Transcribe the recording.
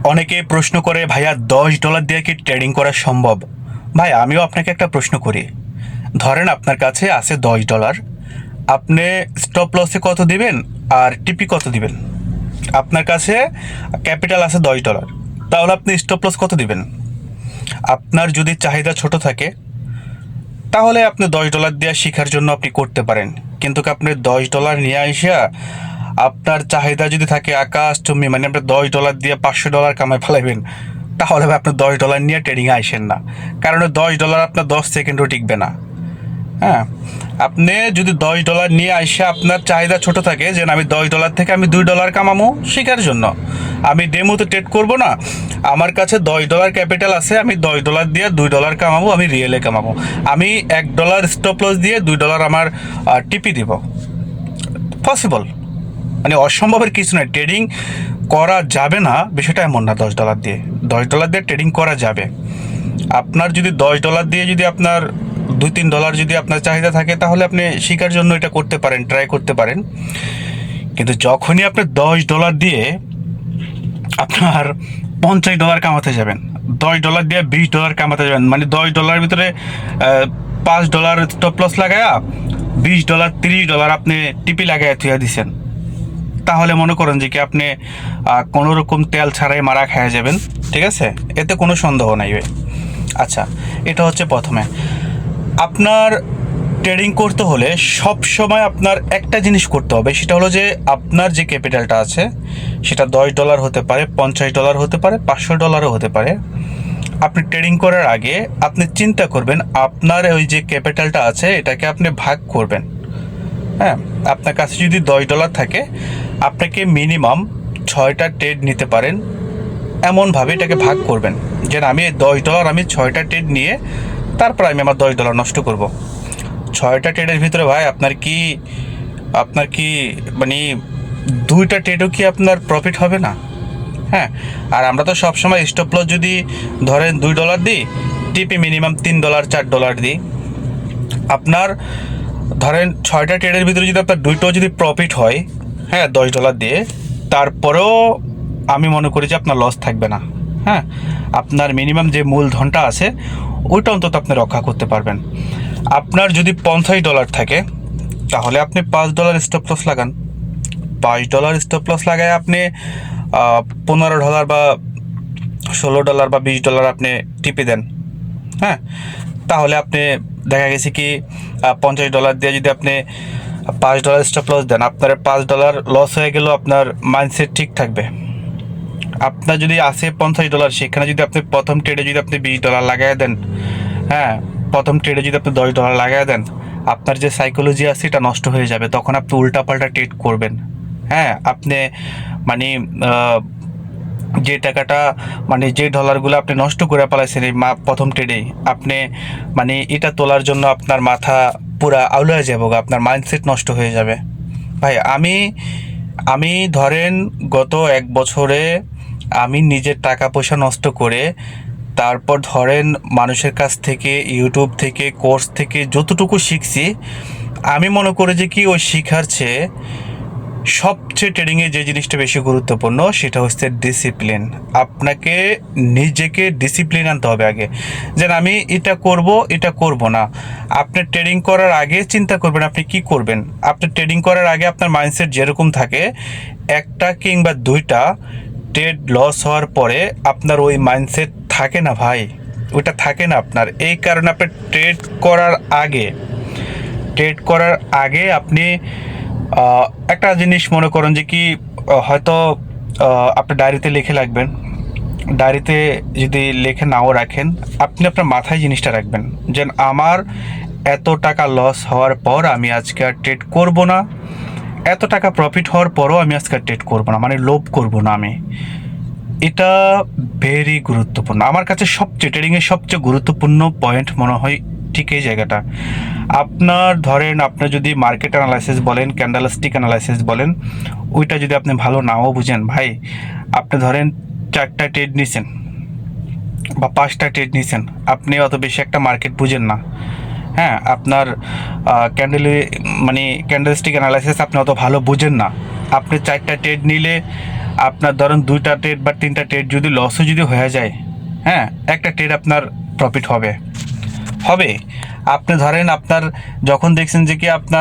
অনেকে প্রশ্ন করে, ভাইয়া $10 দিয়ে কি ট্রেডিং করা সম্ভব? ভাই, আমিও আপনাকে একটা প্রশ্ন করি। ধরেন আপনার কাছে আছে $10, আপনি স্টপ লসে কত দিবেন আর টিপি কত দিবেন? আপনার কাছে ক্যাপিটাল আছে $10, তাহলে আপনি স্টপ লস কত দিবেন? আপনার যদি চাহিদা ছোট থাকে তাহলে আপনি $10 দিয়ে শেখার জন্য আপনি করতে পারেন, কিন্তু আপনি $10 নিয়ে আইসা আপনার চাহিদা যদি থাকে আকাশ চুম্বি, মানে আপনি $10 দিয়ে $500 কামাই ফেলাইবেন, তাহলে ভাই আপনি $10 নিয়ে ট্রেডিংয়ে আইসেন না। কারণ $10 আপনার 10 সেকেন্ডও টিকবে না। হ্যাঁ, আপনি যদি $10 নিয়ে আইসা আপনার চাহিদা ছোট থাকে যে না, আমি $10 থেকে আমি $2 কামাবো শেখার জন্য, আমি ডেমোতে ট্রেড করব না, আমার কাছে $10 ক্যাপিটাল আছে, আমি $10 দিয়ে $2 কামাবো, আমি রিয়েলে কামাবো, আমি $1 স্টপ লস দিয়ে $2 আমার টিপি দিব, পসিবল। মানে অসম্ভবের কিছু নয়, ট্রেডিং করা যাবে না বিষয়টা এমন না। $10 দিয়ে ট্রেডিং করা যাবে। আপনার যদি $10 দিয়ে যদি আপনার $2-3 যদি আপনার চাহিদা থাকে তাহলে আপনি শেখার জন্য এটা করতে পারেন, ট্রাই করতে পারেন। কিন্তু যখনই আপনি $10 দিয়ে আপনার $50 কামাতে যাবেন, $10 দিয়ে $20 কামাতে যাবেন, মানে $10 ভিতরে $5 স্টপ লস লাগায়া $20 $30 আপনি টিপি লাগাইয়া থুয়া দিছেন, তাহলে মনে করেন যে কি আপনি কোনো রকম তেল ছাড়াই মারা খেয়ে যাবেন। ঠিক আছে, এতে কোনো সন্দেহ নাই ভাই। আচ্ছা, এটা হচ্ছে প্রথমে। আপনার ট্রেডিং করতে হলে সব সময় আপনার একটা জিনিস করতে হবে, সেটা হলো যে আপনার যে ক্যাপিটালটা আছে সেটা $10 হতে পারে, $50 হতে পারে, $500 হতে পারে। আপনি ট্রেডিং করার আগে আপনি চিন্তা করবেন আপনার ওই যে ক্যাপিটালটা আছে এটাকে আপনি ভাগ করবেন। হ্যাঁ, আপনার কাছে যদি $10 থাকে আপনাকে মিনিমাম 6টা ট্রেড নিতে পারেন, এমনভাবে এটাকে ভাগ করবেন যে আমি এই $10 আমি 6টা ট্রেড নিয়ে তারপর আমি আমার $10 নষ্ট করব। 6টা ট্রেডের ভিতরে ভাই আপনার কি মানে 2টা ট্রেডও কি আপনার প্রফিট হবে না? হ্যাঁ, আর আমরা তো সবসময় স্টপ লস যদি ধরেন $2 দিই, টিপি মিনিমাম $3 $4 দিই। আপনার ধরেন 6টা ট্রেডের ভিতরে যদি আপনার 2টো যদি প্রফিট হয়, হ্যাঁ, $10 দিয়ে, তারপরেও আমি মনে করি যে আপনার লস থাকবে না। হ্যাঁ, আপনার মিনিমাম যে মূলধনটা আছে ওইটা অন্তত আপনি রক্ষা করতে পারবেন। আপনার যদি $50 থাকে তাহলে আপনি $5 স্টপ লস লাগান। $5 স্টপ লস লাগায় আপনি $15 বা $16 বা $20 আপনি টিপে দেন। হ্যাঁ, তাহলে আপনি দেখা গেছে কি $50 দিয়ে যদি আপনি $5 স্টপ লস দেন, আপনার $5 লস হয়ে গেলেও আপনার মাইন্ডসেট ঠিক থাকবে। আপনার যদি আসে $50, সেখানে যদি আপনি প্রথম ট্রেডে যদি আপনি $20 লাগাই দেন, হ্যাঁ, প্রথম ট্রেডে যদি আপনি $10 লাগাই দেন, আপনার যে সাইকোলজি আছে এটা নষ্ট হয়ে যাবে, তখন আপনি উল্টাপাল্টা ট্রেড করবেন। হ্যাঁ, আপনি মানে যে টাকাটা মানে যে ডলারগুলো আপনি নষ্ট করে পালাইছেন এই প্রথম ট্রেডেই, আপনি মানে এটা তোলার জন্য আপনার মাথা পুরা আউলা হয়ে যাবে, আপনার মাইন্ডসেট নষ্ট হয়ে যাবে। ভাই, আমি আমি ধরেন গত 1 বছরে আমি নিজের টাকা পয়সা নষ্ট করে তারপর ধরেন মানুষের কাছ থেকে, ইউটিউব থেকে, কোর্স থেকে যতটুকু শিখছি, আমি মনে করি যে কি ওই শিখার চেয়ে সবচেয়ে ট্রেডিংয়ে যে জিনিসটা বেশি গুরুত্বপূর্ণ সেটা হচ্ছে ডিসিপ্লিন। আপনাকে নিজেকে ডিসিপ্লিন আনতে হবে আগে, যে আমি এটা করব এটা করব না। আপনি ট্রেডিং করার আগে চিন্তা করবেন আপনি কি করবেন। আপনি ট্রেডিং করার আগে আপনার মাইন্ডসেট যেরকম থাকে, একটা কিংবা 2টা ট্রেড লস হওয়ার পরে আপনার ওই মাইন্ডসেট থাকে না ভাই, ওইটা থাকে না আপনার। এই কারণে আপনি ট্রেড করার আগে আপনি একটা জিনিস মনে করেন যে কি হয়তো আপনি ডায়েরিতে লিখে রাখবেন। ডায়েরিতে যদি লিখে নাও রাখেন, আপনি আপনার মাথায় জিনিসটা রাখবেন যে আমার এত টাকা লস হওয়ার পর আমি আজকে আর ট্রেড করব না, এত টাকা প্রফিট হওয়ার পরও আমি আজকে আর ট্রেড করব না, মানে লোভ করব না আমি। এটা ভেরি গুরুত্বপূর্ণ আমার কাছে, ট্রেডিংয়ের সবচেয়ে গুরুত্বপূর্ণ পয়েন্ট মনে হয় ঠিক এই জায়গাটা। আপনার ধরেন আপনি যদি মার্কেট অ্যানালাইসিস বলেন, ক্যান্ডেলস্টিক অ্যানালাইসিস বলেন, ওইটা যদি আপনি ভালো নাও বুঝেন ভাই, আপনি ধরেন 4টা ট্রেড নিছেন বা 5টা ট্রেড নিছেন, আপনি অত বেশি একটা মার্কেট বুঝেন না। হ্যাঁ, আপনার ক্যান্ডেলস্টিক অ্যানালাইসিস আপনি অত ভালো বুঝেন না। আপনি 4টা ট্রেড নিলে আপনার ধরুন 2টা ট্রেড বা 3টা ট্রেড যদি লসও যদি হয়ে যায়, হ্যাঁ, একটা ট্রেড আপনার প্রফিট হবে। আপনি ধরেন আপনার যখন দেখছেন যে কি আপনার